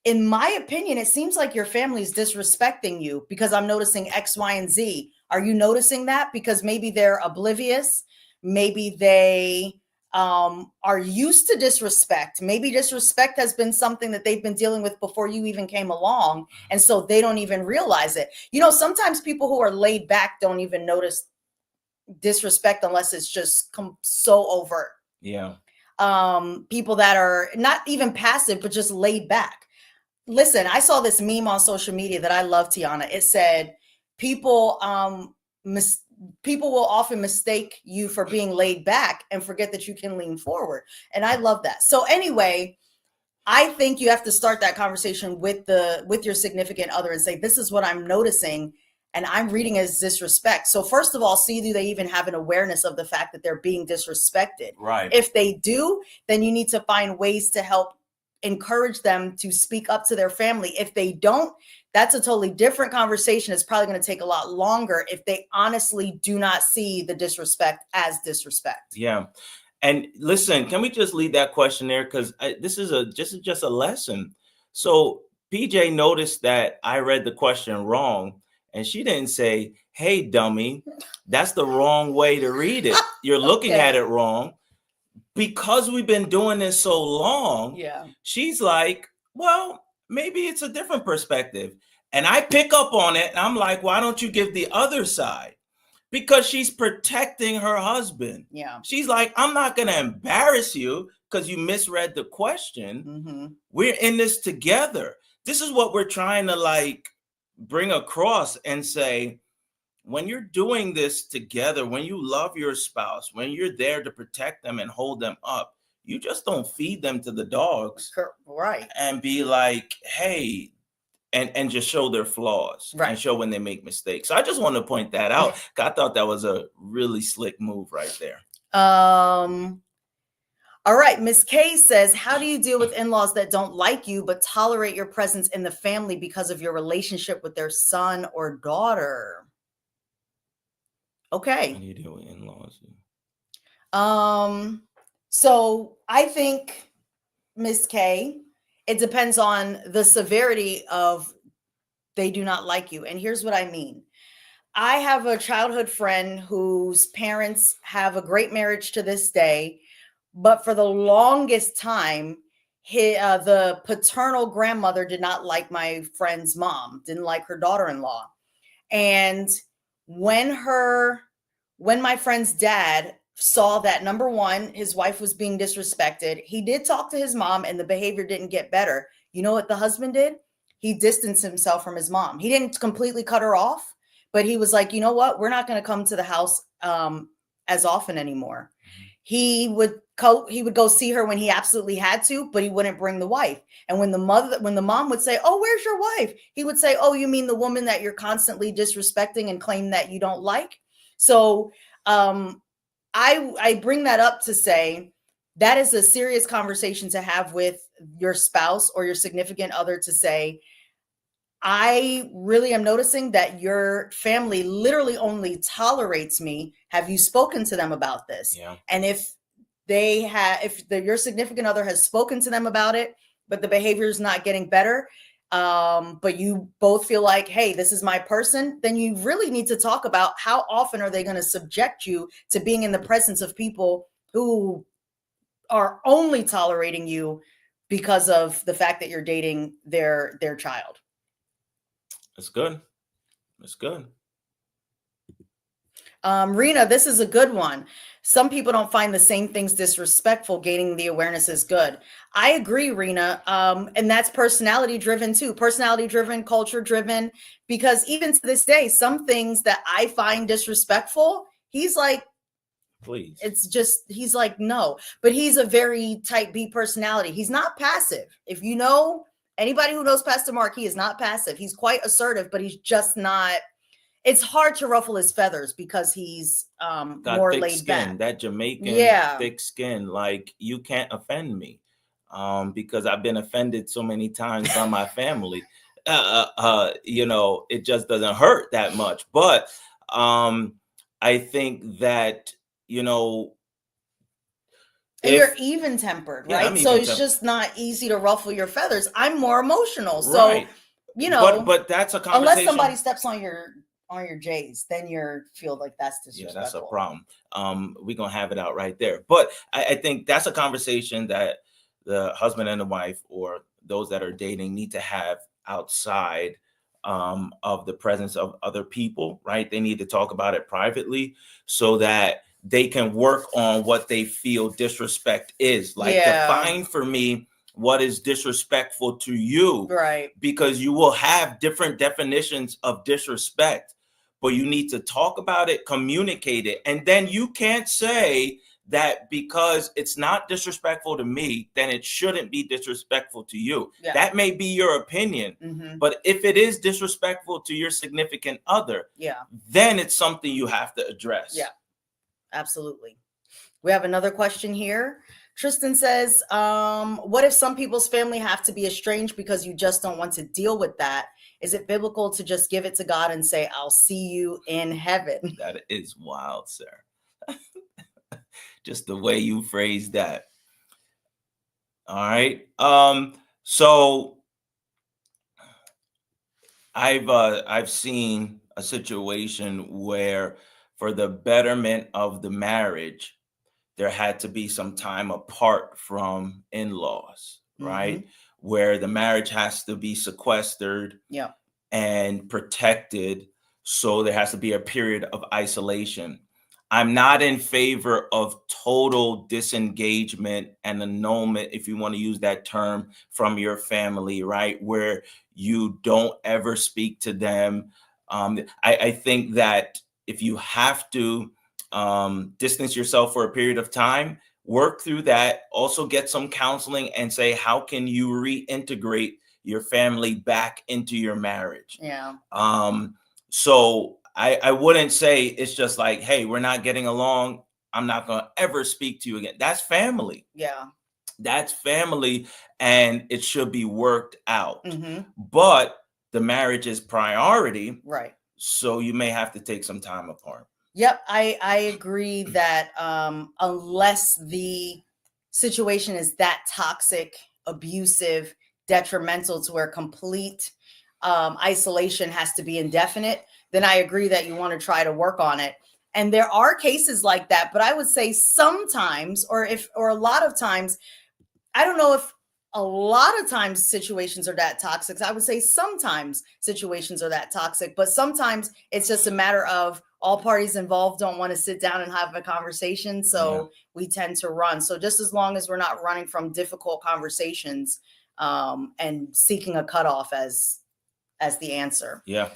in my opinion, it seems like your family is disrespecting you because I'm noticing X, Y, and Z. Are you noticing that? Because maybe they're oblivious. Maybe they are used to disrespect. Maybe disrespect has been something that they've been dealing with before you even came along. And so they don't even realize it. You know, sometimes people who are laid back don't even notice disrespect unless it's just so overt. Yeah. People that are not even passive, but just laid back. Listen, I saw this meme on social media that I love, Tiana. It said, people will often mistake you for being laid back and forget that you can lean forward. And I love that. So anyway, I think you have to start that conversation with your significant other and say, this is what I'm noticing. And I'm reading as disrespect. So first of all, see, do they even have an awareness of the fact that they're being disrespected? Right. If they do, then you need to find ways to help encourage them to speak up to their family. If they don't, that's a totally different conversation. It's probably going to take a lot longer if they honestly do not see the disrespect as disrespect. Yeah. And listen, can we just leave that question there? Because this is just a lesson. So PJ noticed that I read the question wrong, and she didn't say, hey, dummy, that's the wrong way to read it. You're looking at it wrong. Because we've been doing this so long, she's like, well, maybe it's a different perspective. And I pick up on it, and I'm like, why don't you give the other side? Because she's protecting her husband. Yeah. She's like, I'm not going to embarrass you because you misread the question. We're in this together. This is what we're trying to like bring across and say, when you're doing this together, when you love your spouse, when you're there to protect them and hold them up, you just don't feed them to the dogs. Right. And be like, hey, and just show their flaws and show when they make mistakes. So I just want to point that out. I thought that was a really slick move right there. All right, Miss K says, how do you deal with in-laws that don't like you but tolerate your presence in the family because of your relationship with their son or daughter? Okay. How do you deal with in-laws? So I think, Miss K, it depends on the severity of they do not like you. And here's what I mean. I have a childhood friend whose parents have a great marriage to this day, but for the longest time, the paternal grandmother did not like my friend's mom, didn't like her daughter-in-law. And when my friend's dad saw that, number one, his wife was being disrespected, he did talk to his mom and the behavior didn't get better. You know what the husband did? He distanced himself from his mom. He didn't completely cut her off, but he was like, you know what? We're not going to come to the house as often anymore. He would go see her when he absolutely had to, but he wouldn't bring the wife. And when the mom would say, "Oh, where's your wife?" he would say, "Oh, you mean the woman that you're constantly disrespecting and claim that you don't like?" So I bring that up to say that is a serious conversation to have with your spouse or your significant other, to say, I really am noticing that your family literally only tolerates me. Have you spoken to them about this? Yeah. And if your significant other has spoken to them about it, but the behavior is not getting better, but you both feel like, hey, this is my person, then you really need to talk about how often are they going to subject you to being in the presence of people who are only tolerating you because of the fact that you're dating their child. That's good. That's good. Rena, this is a good one. Some people don't find the same things disrespectful. Gaining the awareness is good. I agree, Rena. And that's personality driven too. Personality driven, culture driven, because even to this day, some things that I find disrespectful, he's like, please. It's just, he's like, no, but he's a very type B personality. He's not passive. If you know anybody who knows Pastor Mark, he is not passive. He's quite assertive, but he's just not. It's hard to ruffle his feathers because he's more thick laid skin, back. that Jamaican thick skin. Like, you can't offend me because I've been offended so many times by my family. You know, it just doesn't hurt that much. But I think that, you know, and you're even tempered, right? So it's just not easy to ruffle your feathers. I'm more emotional. So, right. You know, but that's a conversation. Unless somebody steps on your J's, then you're feel like that's disrespectful. Yeah, that's a problem. We're gonna have it out right there. But I think that's a conversation that the husband and the wife, or those that are dating, need to have outside of the presence of other people, right? They need to talk about it privately so that they can work on what they feel disrespect is. Like, define for me what is disrespectful to you, right? Because you will have different definitions of disrespect, but you need to talk about it, communicate it. And then you can't say that because it's not disrespectful to me, then it shouldn't be disrespectful to you. Yeah. That may be your opinion, but if it is disrespectful to your significant other, then it's something you have to address. Yeah, absolutely. We have another question here. Tristan says, what if some people's family have to be estranged because you just don't want to deal with that? Is it biblical to just give it to God and say, I'll see you in heaven? That is wild, sir. Just the way you phrased that. All right. So I've seen a situation where, for the betterment of the marriage, there had to be some time apart from in-laws, right? Where the marriage has to be sequestered and protected. So there has to be a period of isolation. I'm not in favor of total disengagement and annulment, if you want to use that term, from your family, right? Where you don't ever speak to them. I think that if you have to distance yourself for a period of time, work through that. Also get some counseling and say, how can you reintegrate your family back into your marriage? Yeah. So I wouldn't say it's just like, hey, we're not getting along, I'm not going to ever speak to you again. That's family. Yeah. That's family, and it should be worked out. Mm-hmm. But the marriage is priority. Right. So you may have to take some time apart. Yep. I agree that unless the situation is that toxic, abusive, detrimental to where complete isolation has to be indefinite, then I agree that you want to try to work on it. And there are cases like that, but I would say sometimes, or a lot of times, I don't know if a lot of times situations are that toxic. I would say sometimes situations are that toxic, but sometimes it's just a matter of all parties involved don't want to sit down and have a conversation. So we tend to run. So just as long as we're not running from difficult conversations and seeking a cutoff as the answer. Yeah.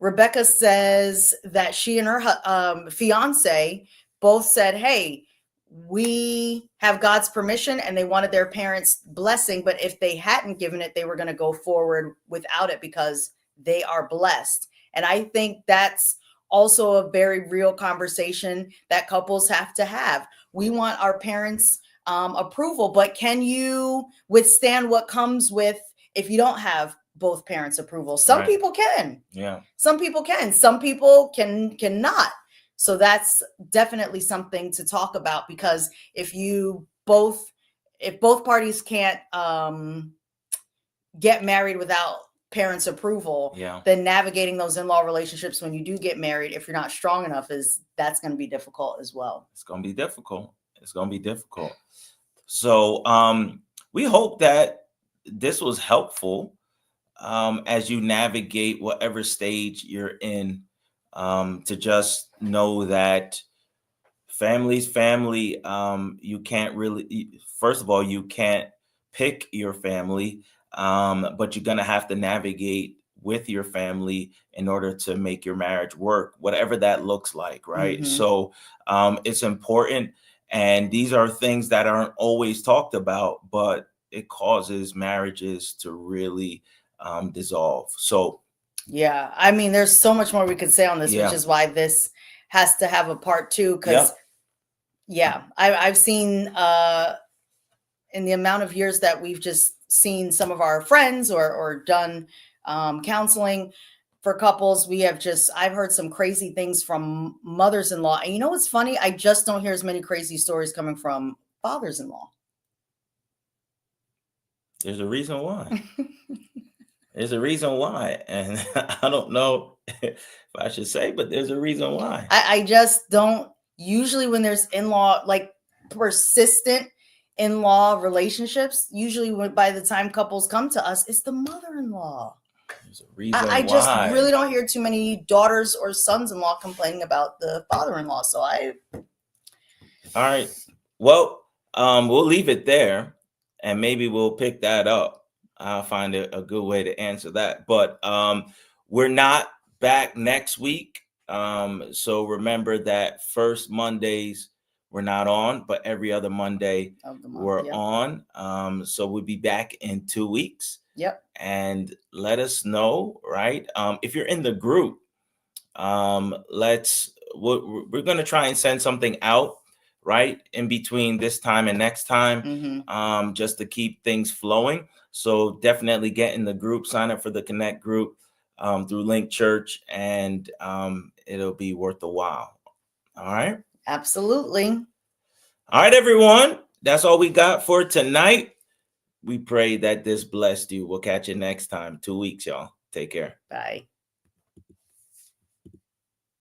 Rebecca says that she and her fiance both said, hey, we have God's permission, and they wanted their parents' blessing. But if they hadn't given it, they were going to go forward without it because they are blessed. And I think that's also a very real conversation that couples have to have. We want our parents' approval, but can you withstand what comes with if you don't have both parents' approval? Some people can. Yeah. Some people can. Some people cannot. So that's definitely something to talk about, because if both parties can't get married without parents' approval, then navigating those in-law relationships when you do get married, if you're not strong enough, that's going to be difficult as well. It's going to be difficult. It's going to be difficult. So we hope that this was helpful as you navigate whatever stage you're in. To just know that family's family. You can't really, first of all, you can't pick your family, but you're going to have to navigate with your family in order to make your marriage work, whatever that looks like, right? Mm-hmm. So it's important. And these are things that aren't always talked about, but it causes marriages to really dissolve. So yeah, I mean, there's so much more we could say on this, which is why this has to have a part 2. Because, I've seen in the amount of years that we've just seen some of our friends or done counseling for couples, I've heard some crazy things from mothers-in-law. And you know what's funny? I just don't hear as many crazy stories coming from fathers-in-law. There's a reason why. There's a reason why. And I don't know if I should say, but there's a reason why. I just don't. Usually when there's in-law, like persistent in-law relationships, usually by the time couples come to us, it's the mother-in-law. There's a reason I just really don't hear too many daughters or sons-in-law complaining about the father-in-law. So all right. Well, we'll leave it there, and maybe we'll pick that up. I'll find a good way to answer that. But we're not back next week. So remember that first Mondays we're not on, but every other Monday we're on. So we'll be back in 2 weeks. Yep. And let us know, right? If you're in the group, we're going to try and send something out, right, in between this time and next time, just to keep things flowing. So definitely get in the group, sign up for the Connect group through Link Church, and it'll be worth the while. All right. Absolutely. All right, everyone. That's all we got for tonight. We pray that this blessed you. We'll catch you next time. 2 weeks, y'all. Take care. Bye.